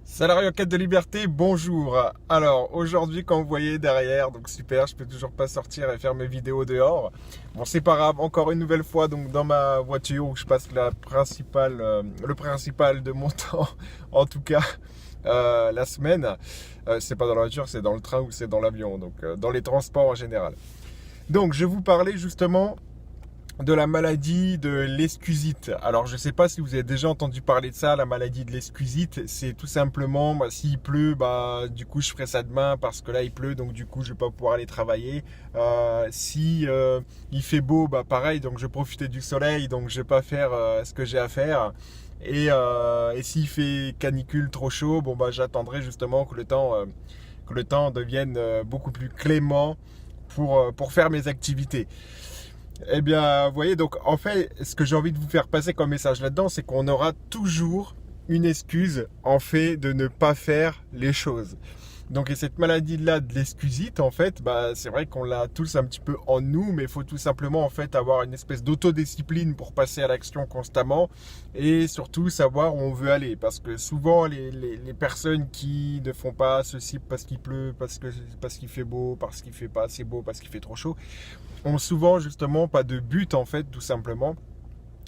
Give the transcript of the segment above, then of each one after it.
Salarié en quête de liberté, bonjour. Alors aujourd'hui, comme vous voyez derrière, donc super, je peux toujours pas sortir et faire mes vidéos dehors. Bon, c'est pas grave, encore une nouvelle fois donc dans ma voiture où je passe le principal de mon temps, en tout cas la semaine. C'est pas dans la voiture, c'est dans le train ou c'est dans l'avion, donc dans les transports en général. Donc je vous parlais justement de la maladie de l'escusite. Alors, je ne sais pas si vous avez déjà entendu parler de ça, la maladie de l'escusite. C'est tout simplement, s'il pleut, du coup, je ferai ça demain parce que là, il pleut, donc du coup, je vais pas pouvoir aller travailler. Si il fait beau, pareil, donc je vais profiter du soleil, donc je vais pas faire ce que j'ai à faire. Et s'il fait canicule trop chaud, j'attendrai justement que le temps devienne beaucoup plus clément pour faire mes activités. Eh bien, vous voyez, donc en fait, ce que j'ai envie de vous faire passer comme message là-dedans, c'est qu'on aura toujours une excuse en fait de ne pas faire les choses. Donc, et cette maladie-là de l'excusite, en fait, c'est vrai qu'on l'a tous un petit peu en nous, mais il faut tout simplement en fait avoir une espèce d'autodiscipline pour passer à l'action constamment et surtout savoir où on veut aller. Parce que souvent, les personnes qui ne font pas ceci parce qu'il pleut, parce qu'il fait beau, parce qu'il fait pas assez beau, parce qu'il fait trop chaud, ont souvent justement pas de but en fait, tout simplement,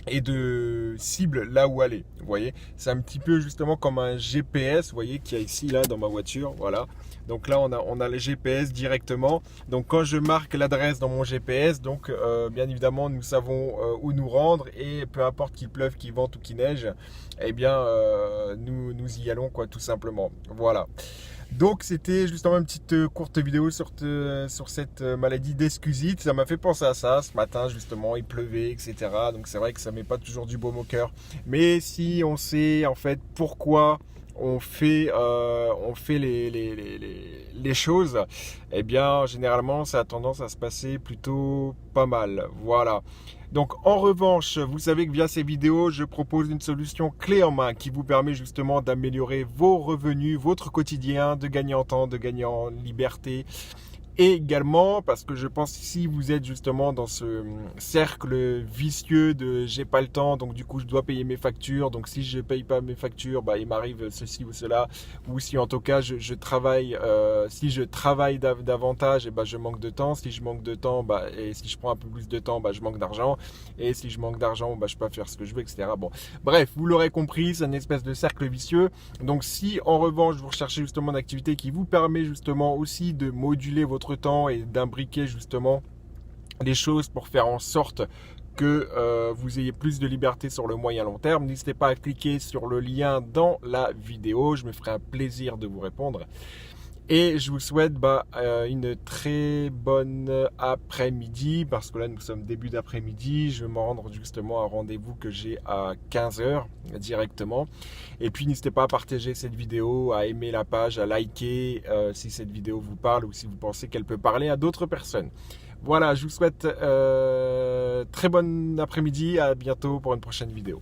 et de cible là où aller. Vous voyez, c'est un petit peu justement comme un GPS, vous voyez, qu'il y a ici là dans ma voiture. Voilà. Donc là, on a le GPS directement. Donc quand je marque l'adresse dans mon GPS, donc bien évidemment, nous savons où nous rendre et peu importe qu'il pleuve, qu'il vente ou qu'il neige, eh bien, nous y allons quoi, tout simplement. Voilà. Donc c'était justement une petite courte vidéo sur cette maladie d'escusite. Ça m'a fait penser à ça ce matin justement, il pleuvait, etc. Donc c'est vrai que ça met pas toujours du baume au cœur. Mais si on sait en fait pourquoi on fait les choses, eh bien généralement ça a tendance à se passer plutôt pas mal. Voilà. Donc en revanche, vous savez que via ces vidéos, je propose une solution clé en main qui vous permet justement d'améliorer vos revenus, votre quotidien, de gagner en temps, de gagner en liberté. Et également, parce que je pense que si vous êtes justement dans ce cercle vicieux de j'ai pas le temps, donc du coup je dois payer mes factures, donc si je paye pas mes factures, il m'arrive ceci ou cela, ou si en tout cas je travaille, si je travaille davantage, et je manque de temps, si je manque de temps, et si je prends un peu plus de temps, je manque d'argent, et si je manque d'argent, je peux pas faire ce que je veux, etc. Bon, bref, vous l'aurez compris, c'est une espèce de cercle vicieux. Donc si en revanche vous recherchez justement une activité qui vous permet justement aussi de moduler votre temps et d'imbriquer justement les choses pour faire en sorte que vous ayez plus de liberté sur le moyen long terme, n'hésitez pas à cliquer sur le lien dans la vidéo, je me ferai un plaisir de vous répondre. Et je vous souhaite une très bonne après-midi, parce que là nous sommes début d'après-midi, je vais me rendre justement à un rendez-vous que j'ai à 15h directement. Et puis n'hésitez pas à partager cette vidéo, à aimer la page, à liker si cette vidéo vous parle ou si vous pensez qu'elle peut parler à d'autres personnes. Voilà, je vous souhaite très bon après-midi, à bientôt pour une prochaine vidéo.